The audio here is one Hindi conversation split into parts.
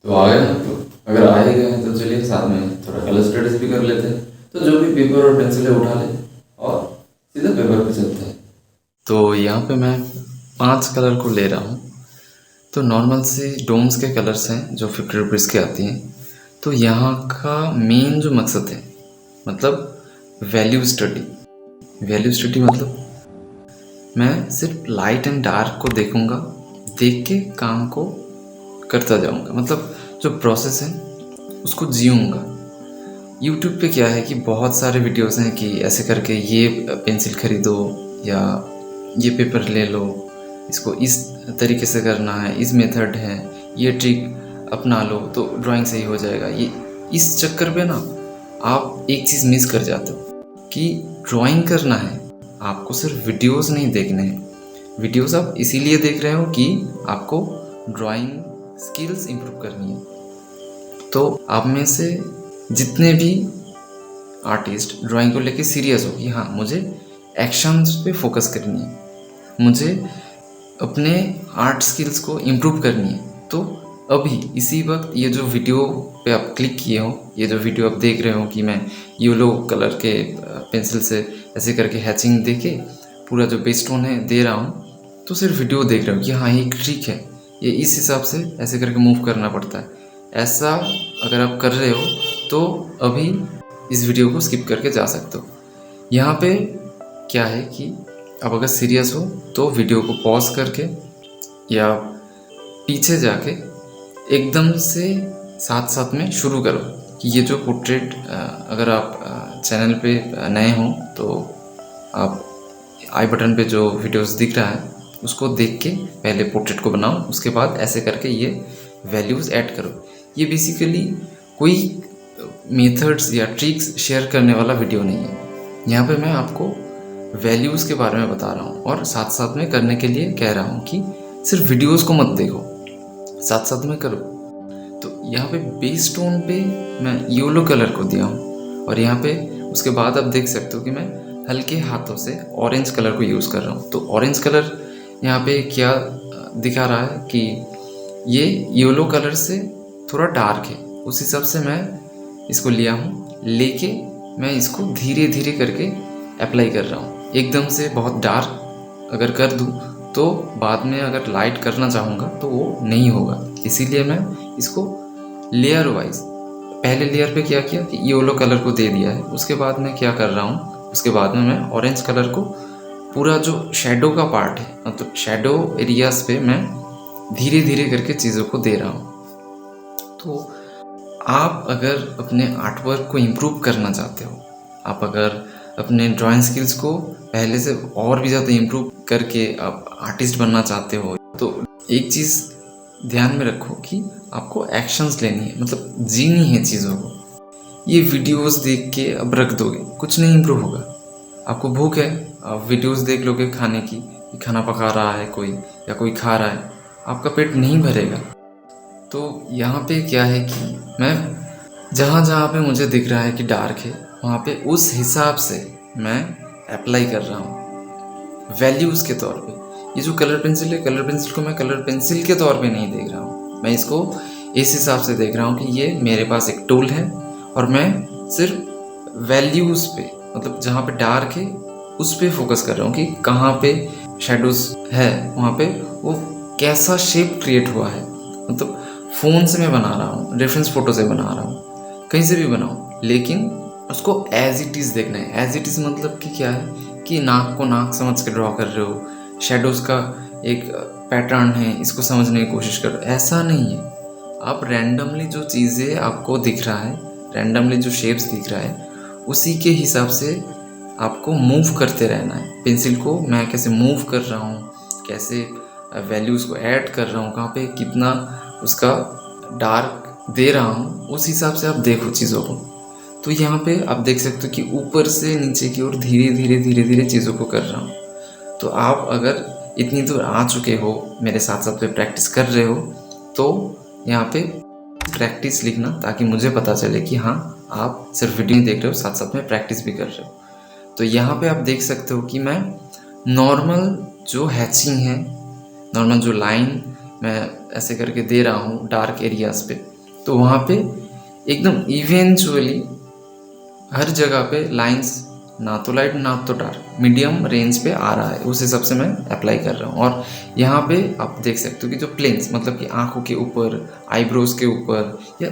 तो आ गए ना, तो अगर आ ही गए हैं तो चलिए साथ में थोड़ा कलर स्टडीज भी कर लेते हैं। तो जो भी पेपर और पेंसिलें उठा ले और सीधा पेपर पे चलते हैं। तो यहाँ पे मैं 5 कलर को ले रहा हूँ। तो नॉर्मल से डोम्स के कलर्स हैं जो 50 रुपीज़ के आती हैं। तो यहाँ का मेन जो मकसद है, मतलब वैल्यू स्टडी मतलब मैं सिर्फ लाइट एंड डार्क को देखूंगा, देख के काम को करता जाऊंगा, मतलब जो प्रोसेस है उसको जीऊंगा। यूट्यूब पे क्या है कि बहुत सारे वीडियोस हैं कि ऐसे करके ये पेंसिल खरीदो या ये पेपर ले लो, इसको इस तरीके से करना है, इस मेथड है, ये ट्रिक अपना लो तो ड्राइंग सही हो जाएगा। ये इस चक्कर पे ना आप एक चीज़ मिस कर जाते हो कि ड्राइंग करना है आपको सिर्फ वीडियोस नहीं देखने हैं। वीडियोस आप इसीलिए देख रहे हो कि आपको ड्राइंग स्किल्स इंप्रूव करनी है। तो आप में से जितने भी आर्टिस्ट ड्राइंग को लेके सीरियस हो कि हाँ मुझे एक्शंस पे फोकस करनी है, मुझे अपने आर्ट स्किल्स को इम्प्रूव करनी है, तो अभी इसी वक्त ये जो वीडियो पे आप क्लिक किए हो, ये जो वीडियो आप देख रहे हो कि मैं येलो कलर के पेंसिल से ऐसे करके हैचिंग दे के पूरा जो बेस टोन है दे रहा हूँ, तो सिर्फ वीडियो देख रहे हो कि हाँ ये एक ट्रिक है, ये इस हिसाब से ऐसे करके मूव करना पड़ता है। ऐसा अगर आप कर रहे हो तो अभी इस वीडियो को स्किप करके जा सकते हो। यहाँ पे क्या है कि अब अगर सीरियस हो तो वीडियो को पॉज करके या पीछे जाके एकदम से साथ साथ में शुरू करो कि ये जो पोर्ट्रेट, अगर आप चैनल पे नए हो तो आप आई बटन पे जो वीडियोस दिख रहा है उसको देख के पहले पोर्ट्रेट को बनाओ, उसके बाद ऐसे करके ये वैल्यूज़ ऐड करो। ये बेसिकली कोई मेथड्स या ट्रिक्स शेयर करने वाला वीडियो नहीं है। यहाँ पे मैं आपको वैल्यूज़ के बारे में बता रहा हूँ और साथ साथ में करने के लिए कह रहा हूँ कि सिर्फ वीडियोस को मत देखो, साथ साथ में करो। तो यहाँ पे बेस टोन पे मैं येलो कलर को दिया हूँ और यहाँ पे उसके बाद आप देख सकते हो कि मैं हल्के हाथों से ऑरेंज कलर को यूज़ कर रहा हूँ। तो ऑरेंज कलर यहाँ पे क्या दिखा रहा है कि ये येलो कलर से थोड़ा डार्क है, उस हिसाब से मैं इसको लिया हूँ, लेके मैं इसको धीरे धीरे करके अप्लाई कर रहा हूँ। एकदम से बहुत डार्क अगर कर दूँ तो बाद में अगर लाइट करना चाहूँगा तो वो नहीं होगा, इसीलिए मैं इसको लेयर वाइज पहले लेयर पे क्या किया कि येलो कलर को दे दिया है, उसके बाद मैं क्या कर रहा हूँ, उसके बाद में मैं ऑरेंज कलर को पूरा जो शैडो का पार्ट है, मतलब शैडो एरियाज पे मैं धीरे धीरे करके चीज़ों को दे रहा हूँ। तो आप अगर अपने आर्टवर्क को इम्प्रूव करना चाहते हो, आप अगर अपने ड्राइंग स्किल्स को पहले से और भी ज़्यादा इम्प्रूव करके आप आर्टिस्ट बनना चाहते हो, तो एक चीज़ ध्यान में रखो कि आपको एक्शंस लेनी है, मतलब जीनी है चीज़ों को। ये वीडियोस देख के अब रख दोगे कुछ नहीं इम्प्रूव होगा। आपको भूख है, आप वीडियोस देख लोगे खाने की, खाना पका रहा है कोई या कोई खा रहा है, आपका पेट नहीं भरेगा। तो यहाँ पे क्या है कि मैं जहाँ जहाँ पे मुझे दिख रहा है कि डार्क है, वहाँ पे उस हिसाब से मैं अप्लाई कर रहा हूँ वैल्यूज़ के तौर पे। ये जो कलर पेंसिल है, कलर पेंसिल को मैं कलर पेंसिल के तौर पे नहीं देख रहा हूँ, मैं इसको इस हिसाब से देख रहा हूँ कि ये मेरे पास एक टूल है और मैं सिर्फ वैल्यूज़ पे, मतलब जहाँ पे डार्क है उस पर फोकस कर रहा हूँ कि कहाँ पे शेडोज़ है, वहाँ पे वो कैसा शेप क्रिएट हुआ है। मतलब फ़ोन से मैं बना रहा हूँ, रेफरेंस फ़ोटो से बना रहा हूँ, कहीं से भी बनाऊँ, लेकिन उसको एज इट इज़ देखना है। एज इट इज़ मतलब कि क्या है कि नाक को नाक समझ के ड्रॉ कर रहे हो, शेडोज़ का एक पैटर्न है इसको समझने की कोशिश कर रहे हो, ऐसा नहीं है। आप रैंडमली जो चीज़ें आपको दिख रहा है, रैंडमली जो शेप्स दिख रहा है, उसी के हिसाब से आपको मूव करते रहना है। पेंसिल को मैं कैसे मूव कर रहा हूँ, कैसे वैल्यूज़ को ऐड कर रहा हूँ, कहाँ पे कितना उसका डार्क दे रहा हूँ, उस हिसाब से आप देखो चीज़ों को। तो यहाँ पे आप देख सकते हो कि ऊपर से नीचे की ओर धीरे धीरे धीरे धीरे चीज़ों को कर रहा हूँ। तो आप अगर इतनी दूर आ चुके हो, मेरे साथ साथ पे प्रैक्टिस कर रहे हो, तो यहाँ पे प्रैक्टिस लिखना, ताकि मुझे पता चले कि हाँ आप सिर्फ वीडियो देख रहे हो, साथ साथ में प्रैक्टिस भी कर रहे हो। तो यहाँ पे आप देख सकते हो कि मैं नॉर्मल जो हैचिंग है, नॉर्मल जो लाइन मैं ऐसे करके दे रहा हूँ डार्क एरियाज़ पे, तो वहाँ पे एकदम इवेंचुअली हर जगह पे लाइंस ना तो लाइट ना तो डार्क मीडियम रेंज पे आ रहा है, उस हिसाब से मैं अप्लाई कर रहा हूँ। और यहाँ पे आप देख सकते हो कि जो प्लेन्स मतलब कि आंखों के ऊपर, आईब्रोज के ऊपर या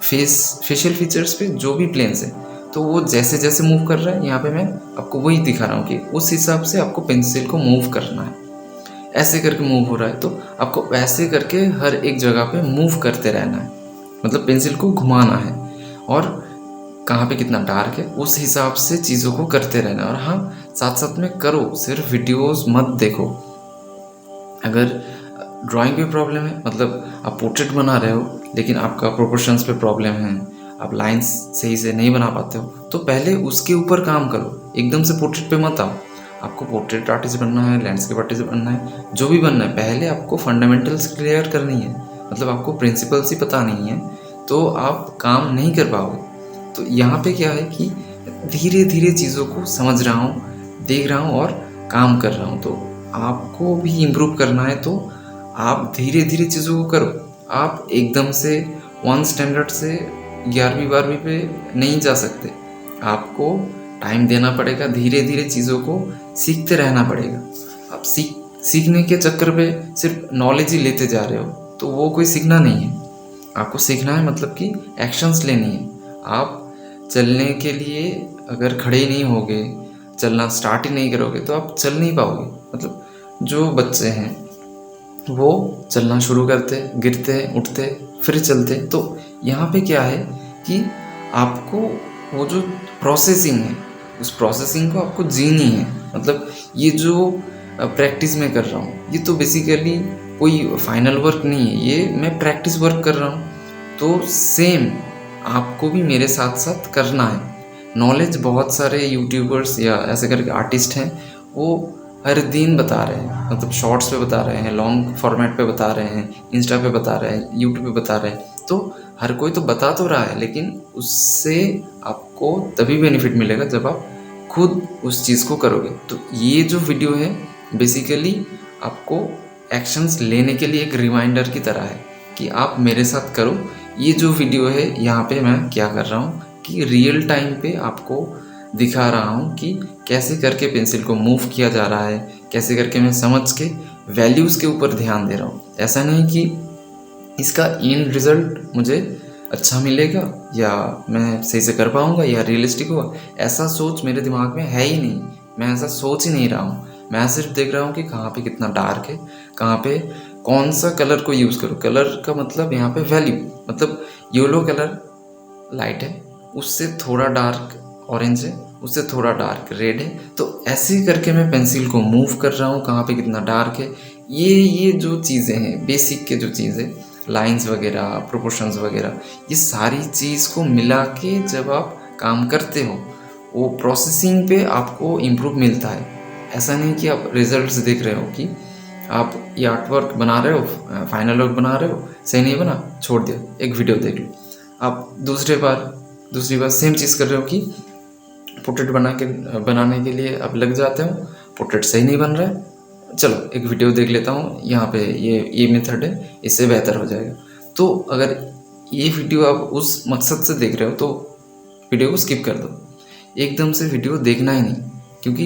फेशियल फीचर्स पे जो भी प्लेन्स है, तो वो जैसे जैसे मूव कर रहा है यहाँ पे मैं आपको वही दिखा रहा हूँ कि उस हिसाब से आपको पेंसिल को मूव करना है। ऐसे करके मूव हो रहा है तो आपको वैसे करके हर एक जगह पे मूव करते रहना है, मतलब पेंसिल को घुमाना है और कहाँ पे कितना डार्क है उस हिसाब से चीज़ों को करते रहना। और हाँ, साथ साथ में करो, सिर्फ वीडियोस मत देखो। अगर ड्राइंग पे प्रॉब्लम है, मतलब आप पोर्ट्रेट बना रहे हो लेकिन आपका प्रोपोर्शंस पे प्रॉब्लम है, आप लाइंस सही से नहीं बना पाते हो, तो पहले उसके ऊपर काम करो, एकदम से पोर्ट्रेट पे मत आओ। आपको पोर्ट्रेट आर्टिस्ट बनना है, लैंडस्केप आर्टिस्ट बनना है, जो भी बनना है, पहले आपको फंडामेंटल्स क्लियर करनी है, मतलब आपको प्रिंसिपल्स ही पता नहीं है तो आप काम नहीं कर पाओगे। तो यहाँ पे क्या है कि धीरे धीरे चीज़ों को समझ रहा हूँ, देख रहा हूँ और काम कर रहा हूँ। तो आपको भी इम्प्रूव करना है तो आप धीरे धीरे चीज़ों को करो। आप एकदम से 1 स्टैंडर्ड से 11वीं 12वीं पे नहीं जा सकते, आपको टाइम देना पड़ेगा, धीरे धीरे चीज़ों को सीखते रहना पड़ेगा। आप सीखने के चक्कर पे सिर्फ नॉलेज ही लेते जा रहे हो तो वो कोई सीखना नहीं है। आपको सीखना है मतलब कि एक्शंस लेनी है। आप चलने के लिए अगर खड़े ही नहीं होगे, चलना स्टार्ट ही नहीं करोगे तो आप चल नहीं पाओगे। मतलब जो बच्चे हैं वो चलना शुरू करते, गिरते, उठते, फिर चलते। तो यहाँ पे क्या है कि आपको वो जो प्रोसेसिंग है उस प्रोसेसिंग को आपको जीनी है। मतलब ये जो प्रैक्टिस मैं कर रहा हूँ ये तो बेसिकली कोई फाइनल वर्क नहीं है, ये मैं प्रैक्टिस वर्क कर रहा हूँ। तो सेम आपको भी मेरे साथ साथ करना है। नॉलेज बहुत सारे यूट्यूबर्स या ऐसे करके आर्टिस्ट हैं, वो हर दिन बता रहे हैं, मतलब शॉर्ट्स पे बता रहे हैं, लॉन्ग फॉर्मेट पे बता रहे हैं, इंस्टा पे बता रहे हैं, यूट्यूब पे बता रहे हैं। तो हर कोई तो बता तो रहा है, लेकिन उससे आपको तभी बेनिफिट मिलेगा जब आप खुद उस चीज़ को करोगे। तो ये जो वीडियो है बेसिकली आपको एक्शंस लेने के लिए एक रिमाइंडर की तरह है कि आप मेरे साथ करो। ये जो वीडियो है यहाँ पे मैं क्या कर रहा हूँ कि रियल टाइम पे आपको दिखा रहा हूँ कि कैसे करके पेंसिल को मूव किया जा रहा है, कैसे करके मैं समझ के वैल्यूज़ के ऊपर ध्यान दे रहा हूँ। ऐसा नहीं कि इसका एंड रिज़ल्ट मुझे अच्छा मिलेगा या मैं सही से कर पाऊँगा या रियलिस्टिक होगा, ऐसा सोच मेरे दिमाग में है ही नहीं। मैं ऐसा सोच ही नहीं रहा हूँ। मैं सिर्फ देख रहा हूँ कि कहाँ पे कितना डार्क है, कहाँ पे कौन सा कलर को यूज़ करूँ। कलर का मतलब यहाँ पे वैल्यू, मतलब येलो कलर लाइट है, उससे थोड़ा डार्क ऑरेंज है, उससे थोड़ा डार्क रेड है। तो ऐसे करके मैं पेंसिल को मूव कर रहा हूँ, कहाँ पे कितना डार्क है। ये जो चीज़ें हैं बेसिक के जो चीज़ें, लाइंस वगैरह, प्रोपोर्शंस वगैरह, ये सारी चीज़ को मिला के जब आप काम करते हो वो प्रोसेसिंग पे आपको इम्प्रूव मिलता है। ऐसा नहीं कि आप रिजल्ट्स देख रहे हो कि आप ये आर्ट वर्क बना रहे हो, फाइनल वर्क बना रहे हो, सही नहीं बना, छोड़ दिया, एक वीडियो देख लो। आप दूसरी बार सेम चीज़ कर रहे हो कि पोर्ट्रेट बनाने के लिए आप लग जाते हो, पोर्ट्रेट सही नहीं बन रहा है, चलो एक वीडियो देख लेता हूँ, यहाँ पे ये मेथड है, इससे बेहतर हो जाएगा। तो अगर ये वीडियो आप उस मकसद से देख रहे हो तो वीडियो को स्किप कर दो, एकदम से वीडियो देखना ही नहीं। क्योंकि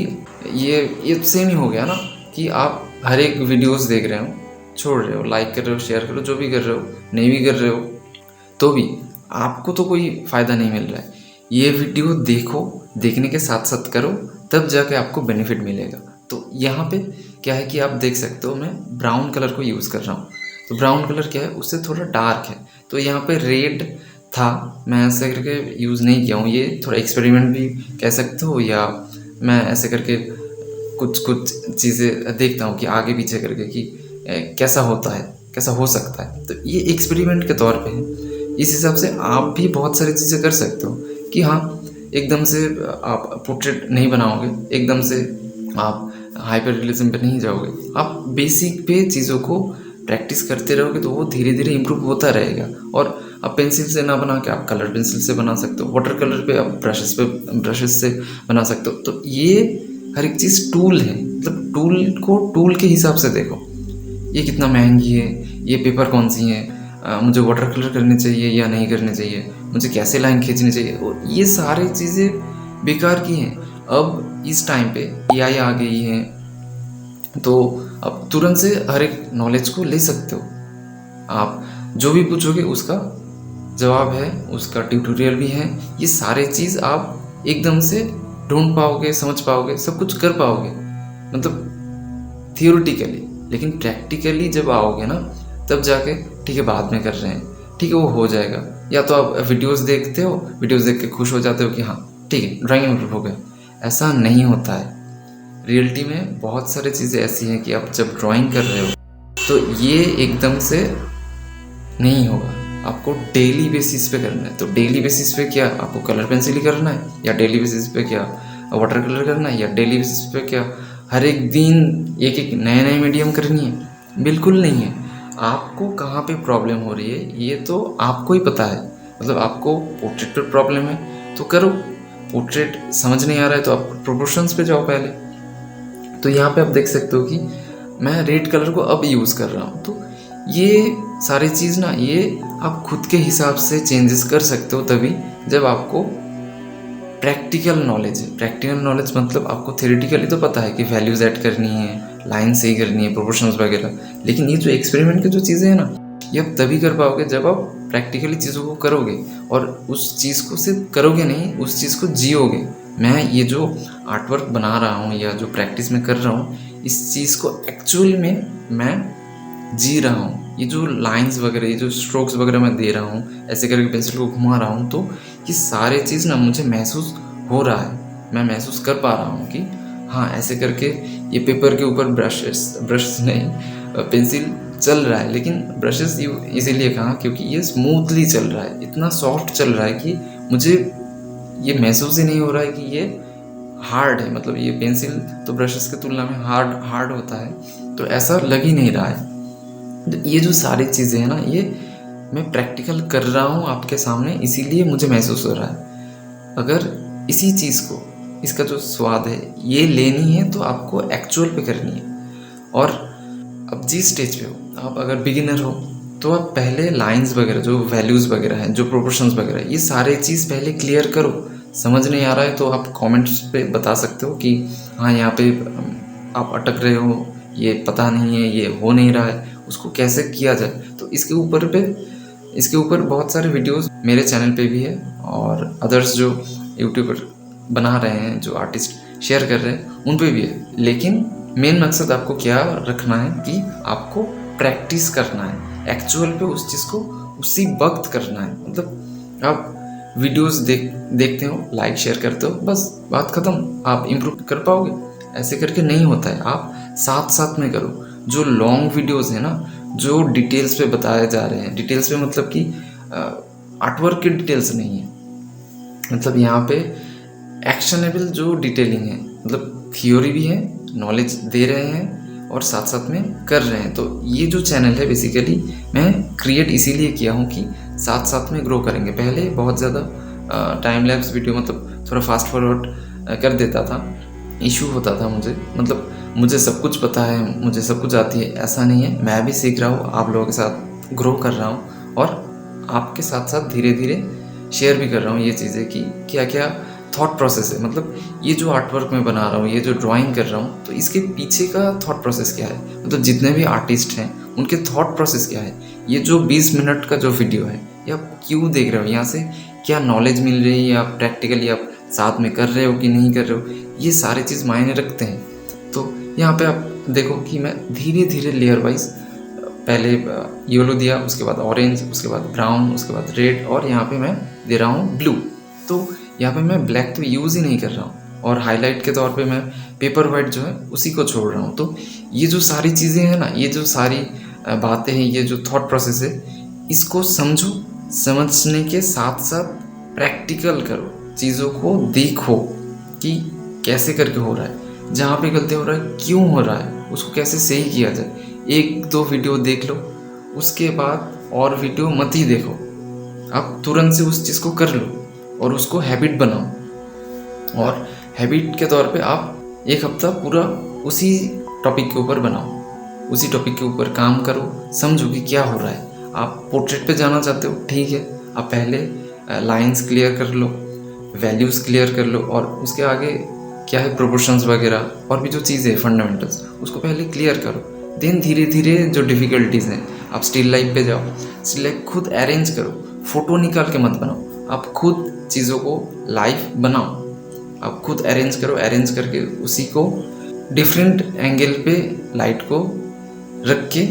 ये सेम ही हो गया ना कि आप हर एक वीडियोस देख रहे हो, छोड़ रहे हो, लाइक कर रहे हो, शेयर कर रहे हो, जो भी कर रहे हो, नहीं भी कर रहे हो तो भी आपको तो कोई फ़ायदा नहीं मिल रहा है। ये वीडियो देखो, देखने के साथ साथ करो, तब जाके आपको बेनिफिट मिलेगा। तो यहाँ पे क्या है कि आप देख सकते हो मैं ब्राउन कलर को यूज़ कर रहा हूँ। तो ब्राउन कलर क्या है, उससे थोड़ा डार्क है, तो यहाँ पे रेड था, मैं ऐसे करके यूज़ नहीं किया हूँ। ये थोड़ा एक्सपेरिमेंट भी कह सकते हो, या मैं ऐसे करके कुछ चीज़ें देखता हूँ कि आगे पीछे करके कि कैसा होता है, कैसा हो सकता है। तो ये एक्सपेरिमेंट के तौर पे है। इस हिसाब से आप भी बहुत सारी चीज़ें कर सकते हो कि हाँ, एकदम से आप पोर्ट्रेट नहीं बनाओगे, एकदम से आप हाइपर रियलिज्म पे नहीं जाओगे, आप बेसिक पे चीज़ों को प्रैक्टिस करते रहोगे तो वो धीरे धीरे इम्प्रूव होता रहेगा। और आप पेंसिल से ना बना के आप कलर पेंसिल से बना सकते हो, वाटर कलर पे आप ब्रशेस से बना सकते हो। तो ये हर एक चीज़ टूल है, मतलब टूल को टूल के हिसाब से देखो, ये कितना महंगी है, ये पेपर कौन सी है, मुझे वाटर कलर करने चाहिए या नहीं करने चाहिए, मुझे कैसे लाइन खींचनी चाहिए, और ये सारी चीज़ें बेकार की हैं। अब इस टाइम पे एआई आ गई है, तो अब तुरंत से हर एक नॉलेज को ले सकते हो। आप जो भी पूछोगे उसका जवाब है, उसका ट्यूटोरियल भी है। ये सारे चीज़ आप एकदम से ढूंढ पाओगे, समझ पाओगे, सब कुछ कर पाओगे, मतलब थियोरिटिकली। लेकिन प्रैक्टिकली जब आओगे ना, तब जाके ठीक है बाद में कर रहे हैं, ठीक है वो हो जाएगा। या तो आप वीडियोस देखते हो, वीडियोस देख के खुश हो जाते हो कि हाँ ठीक है ड्राइंग इम्प्रूव हो गया। ऐसा नहीं होता है। रियलिटी में बहुत सारी चीज़ें ऐसी हैं कि आप जब ड्राइंग कर रहे हो तो ये एकदम से नहीं होगा। आपको डेली बेसिस पे करना है। तो डेली बेसिस पे क्या आपको कलर पेंसिल ही करना है, या डेली बेसिस पे क्या वाटर कलर करना है, या डेली बेसिस पे क्या हर एक दिन एक एक नए नए मीडियम करनी है? बिल्कुल नहीं है। आपको कहाँ पे प्रॉब्लम हो रही है ये तो आपको ही पता है। मतलब आपको पोर्ट्रेट पर प्रॉब्लम है तो करो, पोर्ट्रेट समझ नहीं आ रहा है तो आप प्रोपोर्शंस पे जाओ पहले। तो यहाँ पे आप देख सकते हो कि मैं रेड कलर को अब यूज़ कर रहा हूँ। तो ये सारी चीज़ ना, ये आप खुद के हिसाब से चेंजेस कर सकते हो तभी जब आपको प्रैक्टिकल नॉलेज है। प्रैक्टिकल नॉलेज मतलब आपको थ्योरेटिकली तो पता है कि वैल्यूज़ ऐड करनी है, लाइन सही करनी है, प्रोपोर्शंस वगैरह, लेकिन ये जो एक्सपेरिमेंट की जो चीज़ें हैं ना, ये आप तभी कर पाओगे जब आप प्रैक्टिकली चीज़ों को करोगे, और उस चीज़ को सिर्फ करोगे नहीं, उस चीज़ को जियोगे। मैं ये जो आर्ट वर्क बना रहा हूँ या जो प्रैक्टिस में कर रहा हूँ, इस चीज़ को एक्चुअल में मैं जी रहा हूँ। ये जो लाइंस वगैरह, ये जो स्ट्रोक्स वगैरह मैं दे रहा हूँ, ऐसे करके पेंसिल को घुमा रहा हूँ, तो ये सारे चीज़ ना मुझे महसूस हो रहा है। मैं महसूस कर पा रहा हूँ कि हाँ ऐसे करके ये पेपर के ऊपर ब्रश नहीं पेंसिल चल रहा है। लेकिन ब्रशेस इसीलिए कहा क्योंकि ये स्मूथली चल रहा है, इतना सॉफ्ट चल रहा है कि मुझे ये महसूस ही नहीं हो रहा है कि ये हार्ड है। मतलब ये पेंसिल तो ब्रशेस की तुलना में हार्ड होता है, तो ऐसा लग ही नहीं रहा है। तो ये जो सारी चीज़ें हैं ना, ये मैं प्रैक्टिकल कर रहा हूँ आपके सामने, इसीलिए मुझे महसूस हो रहा है। अगर इसी चीज़ को, इसका जो स्वाद है ये लेनी है तो आपको एक्चुअल पे करनी है। और अब जिस स्टेज पे हो, आप अगर बिगिनर हो तो आप पहले लाइंस वगैरह, जो वैल्यूज़ वगैरह हैं, जो प्रोपोर्शंस वगैरह, ये सारे चीज़ पहले क्लियर करो। समझ नहीं आ रहा है तो आप कमेंट्स पे बता सकते हो कि हाँ यहाँ पे आप अटक रहे हो, ये पता नहीं है, ये हो नहीं रहा है, उसको कैसे किया जाए। तो इसके ऊपर बहुत सारे वीडियोस मेरे चैनल पे भी है, और अदर्स जो यूट्यूबर बना रहे हैं, जो आर्टिस्ट शेयर कर रहे हैं, उन पे भी है। लेकिन मेन मकसद आपको क्या रखना है कि आपको प्रैक्टिस करना है, एक्चुअल पे उस चीज़ को उसी वक्त करना है। मतलब आप वीडियोस देखते हो, लाइक शेयर करते हो, बस बात ख़त्म, आप इम्प्रूव कर पाओगे? ऐसे करके नहीं होता है। आप साथ साथ में करो। जो लॉन्ग वीडियोस है ना, जो डिटेल्स पे बताए जा रहे हैं, डिटेल्स पे मतलब कि आर्टवर्क की डिटेल्स नहीं है, मतलब यहाँ पे एक्शनेबल जो डिटेलिंग है, मतलब थियोरी भी है, नॉलेज दे रहे हैं और साथ साथ में कर रहे हैं। तो ये जो चैनल है बेसिकली मैं क्रिएट इसीलिए किया हूँ कि साथ साथ में ग्रो करेंगे। पहले बहुत ज़्यादा टाइम लैप्स वीडियो, मतलब थोड़ा फास्ट फॉरवर्ड कर देता था, इशू होता था मुझे। मतलब मुझे सब कुछ पता है, मुझे सब कुछ आती है, ऐसा नहीं है। मैं भी सीख रहा हूँ, आप लोगों के साथ ग्रो कर रहा हूँ, और आपके साथ साथ धीरे धीरे शेयर भी कर रहा हूँ ये चीज़ें कि क्या क्या थॉट प्रोसेस है। मतलब ये जो आर्ट वर्क मैं बना रहा हूँ, ये जो ड्राइंग कर रहा हूँ, तो इसके पीछे का थॉट प्रोसेस क्या है, मतलब जितने भी आर्टिस्ट हैं उनके थॉट प्रोसेस क्या है। ये जो 20 मिनट का जो वीडियो है, ये आप क्यों देख रहे हो, यहाँ से क्या नॉलेज मिल रही है, या प्रैक्टिकली आप साथ में कर रहे हो कि नहीं कर रहे हो, ये सारी चीज़ मायने रखते हैं। तो यहाँ पे आप देखो कि मैं धीरे धीरे लेयर वाइज, पहले येलो दिया, उसके बाद ऑरेंज, उसके बाद ब्राउन, उसके बाद रेड, और यहाँ पे मैं दे रहा हूँ ब्लू। तो यहाँ पे मैं ब्लैक तो यूज़ ही नहीं कर रहा हूँ, और हाईलाइट के तौर पे मैं पेपर वाइट जो है उसी को छोड़ रहा हूँ। तो ये जो सारी चीज़ें हैं ना, ये जो सारी बातें हैं, ये जो थॉट प्रोसेस है, इसको समझो, समझने के साथ साथ प्रैक्टिकल करो, चीज़ों को देखो कि कैसे करके हो रहा है, जहाँ पे गलती हो रहा है क्यों हो रहा है, उसको कैसे सही किया जाए। 1-2 वीडियो देख लो, उसके बाद और वीडियो मत ही देखो, आप तुरंत से उस चीज़ को कर लो और उसको हैबिट बनाओ। और हैबिट के तौर पे आप 1 हफ्ता पूरा उसी टॉपिक के ऊपर बनाओ, उसी टॉपिक के ऊपर काम करो, समझो कि क्या हो रहा है। आप पोर्ट्रेट पे जाना चाहते हो, ठीक है, आप पहले लाइंस क्लियर कर लो, वैल्यूज़ क्लियर कर लो, और उसके आगे क्या है प्रोपोर्शंस वगैरह और भी जो चीज़ें फंडामेंटल्स उसको पहले क्लियर करो। देन धीरे धीरे जो डिफ़िकल्टीज़ हैं आप स्टिल लाइफ पे जाओ, स्टिल लाइफ खुद अरेंज करो, फ़ोटो निकाल के मत बनाओ, आप खुद चीज़ों को लाइव बनाओ, आप खुद अरेंज करो, अरेंज करके उसी को डिफरेंट एंगल पे लाइट को रख के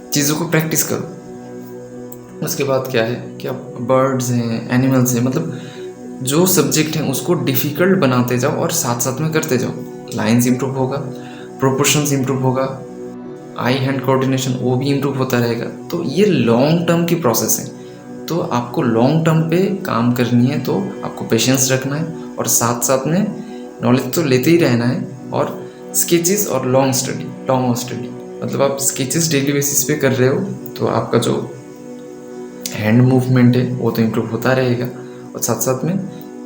चीज़ों को प्रैक्टिस करो। उसके बाद क्या है कि आप बर्ड्स हैं, एनिमल्स हैं, मतलब जो सब्जेक्ट हैं उसको डिफ़िकल्ट बनाते जाओ और साथ साथ में करते जाओ। लाइन्स इम्प्रूव होगा, प्रोपोर्शंस इम्प्रूव होगा, आई हैंड कोऑर्डिनेशन वो भी इम्प्रूव होता रहेगा। तो ये लॉन्ग टर्म की प्रोसेस है, तो आपको लॉन्ग टर्म पे काम करनी है, तो आपको पेशेंस रखना है और साथ साथ में नॉलेज तो लेते ही रहना है। और स्केचेस और लॉन्ग स्टडी मतलब आप स्केचेस डेली बेसिस पे कर रहे हो तो आपका जो हैंड मूवमेंट है वो तो इम्प्रूव होता रहेगा, और साथ साथ में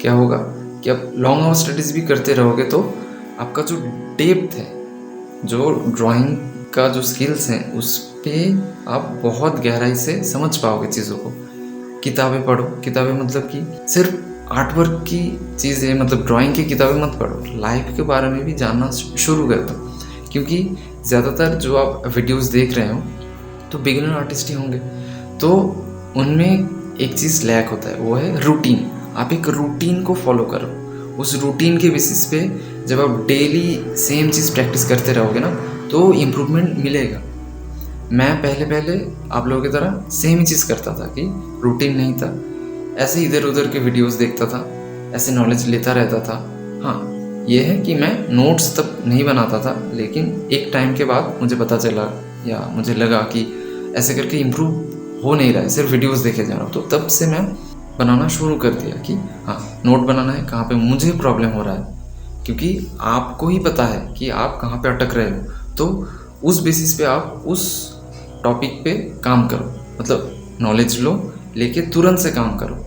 क्या होगा कि आप लॉन्ग आवर स्टडीज़ भी करते रहोगे तो आपका जो डेप्थ है, जो ड्राइंग का जो स्किल्स हैं उस पर आप बहुत गहराई से समझ पाओगे चीज़ों को। किताबें पढ़ो, किताबें मतलब कि सिर्फ आर्ट वर्क की चीज़ें, मतलब ड्राइंग की किताबें मत पढ़ो, लाइफ के बारे में भी जानना शुरू कर दो। क्योंकि ज़्यादातर जो आप वीडियोस देख रहे हो तो बिगिनर आर्टिस्ट ही होंगे, तो उनमें एक चीज़ लैक होता है, वो है रूटीन। आप एक रूटीन को फॉलो करो, उस रूटीन के बेसिस पे जब आप डेली सेम चीज़ प्रैक्टिस करते रहोगे ना तो इम्प्रूवमेंट मिलेगा। मैं पहले आप लोगों की तरह सेम ही चीज़ करता था कि रूटीन नहीं था, ऐसे इधर उधर के वीडियोस देखता था, ऐसे नॉलेज लेता रहता था। हाँ, ये है कि मैं नोट्स तब नहीं बनाता था, लेकिन एक टाइम के बाद मुझे पता चला या मुझे लगा कि ऐसे करके इम्प्रूव हो नहीं रहा है, सिर्फ वीडियोस देखे जा रहा हूँ। तो तब से मैं बनाना शुरू कर दिया कि हाँ, नोट बनाना है, कहाँ पे मुझे प्रॉब्लम हो रहा है, क्योंकि आपको ही पता है कि आप कहाँ पे अटक रहे हो। तो उस बेसिस पे आप उस टॉपिक पे काम करो, मतलब नॉलेज लो, लेके तुरंत से काम करो।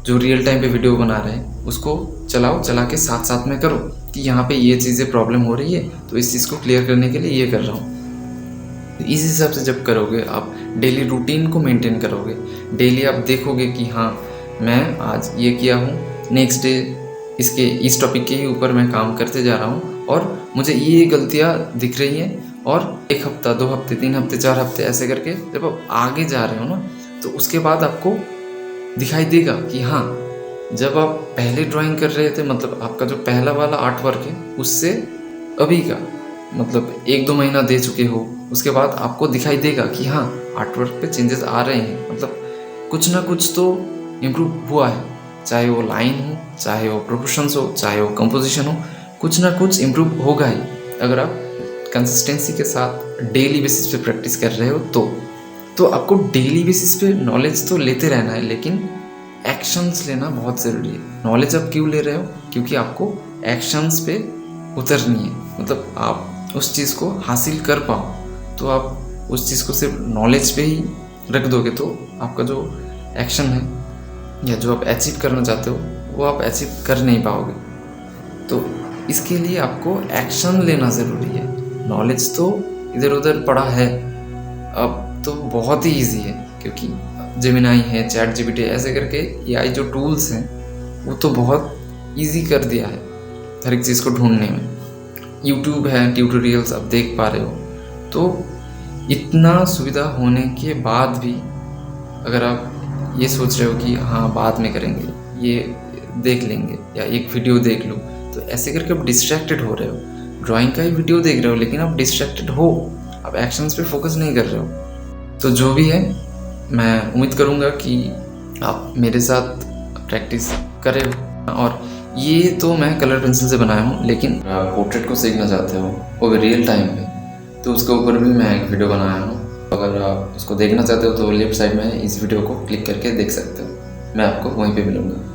जो रियल टाइम पे वीडियो बना रहे हैं उसको चला के साथ साथ में करो कि यहाँ पे ये चीज़ें प्रॉब्लम हो रही है, तो इस चीज़ को क्लियर करने के लिए ये कर रहा हूँ। तो इस हिसाब से जब करोगे, आप डेली रूटीन को मेंटेन करोगे, डेली आप देखोगे कि हाँ मैं आज ये किया हूँ, नेक्स्ट डे इसके इस टॉपिक के ही ऊपर मैं काम करते जा रहा हूँ और मुझे ये गलतियाँ दिख रही हैं, और 1 हफ्ता 2 हफ्ते 3 हफ्ते 4 हफ्ते ऐसे करके जब आप आगे जा रहे हो ना, तो उसके बाद आपको दिखाई देगा कि हाँ, जब आप पहले ड्राइंग कर रहे थे, मतलब आपका जो पहला वाला आर्ट वर्क है उससे अभी का मतलब 1-2 महीना दे चुके हो, उसके बाद आपको दिखाई देगा कि हाँ आर्ट वर्क पे चेंजेस आ रहे हैं, मतलब कुछ ना कुछ तो इम्प्रूव हुआ है, चाहे वो लाइन हो, चाहे वो प्रोपोर्शंस हो, चाहे वो कंपोजिशन हो, कुछ ना कुछ इम्प्रूव होगा ही अगर आप कंसिस्टेंसी के साथ डेली बेसिस पे प्रैक्टिस कर रहे हो। तो आपको डेली बेसिस पे नॉलेज तो लेते रहना है, लेकिन एक्शंस लेना बहुत ज़रूरी है। नॉलेज आप क्यों ले रहे हो? क्योंकि आपको एक्शंस पे उतरनी है, मतलब आप उस चीज़ को हासिल कर पाओ। तो आप उस चीज़ को सिर्फ नॉलेज पे ही रख दोगे तो आपका जो एक्शन है या जो आप अचीव करना चाहते हो वो आप अचीव कर नहीं पाओगे। तो इसके लिए आपको एक्शन लेना ज़रूरी है। नॉलेज तो इधर उधर पड़ा है, अब तो बहुत ही ईजी है, क्योंकि जेमिनाई है, चैट जीपीटी ऐसे करके एआई जो टूल्स हैं वो तो बहुत ईजी कर दिया है हर एक चीज़ को ढूंढने में। यूट्यूब है, ट्यूटोरियल्स आप देख पा रहे हो। तो इतना सुविधा होने के बाद भी अगर आप ये सोच रहे हो कि हाँ बाद में करेंगे, ये देख लेंगे या एक वीडियो देख लूँ, तो ऐसे करके आप डिस्ट्रैक्टेड हो रहे हो। ड्राइंग का ही वीडियो देख रहे हो लेकिन आप डिस्ट्रैक्टेड हो, आप एक्शंस पे फोकस नहीं कर रहे हो। तो जो भी है, मैं उम्मीद करूँगा कि आप मेरे साथ प्रैक्टिस करें। और ये तो मैं कलर पेंसिल से बनाया हूँ, लेकिन आप पोर्ट्रेट को सीखना चाहते हो वो भी रियल टाइम में, तो उसके ऊपर भी मैं एक वीडियो बनाया हूँ। अगर आप उसको देखना चाहते हो तो लेफ्ट साइड में इस वीडियो को क्लिक करके देख सकते हो, मैं आपको वहीं पे मिलूँगा।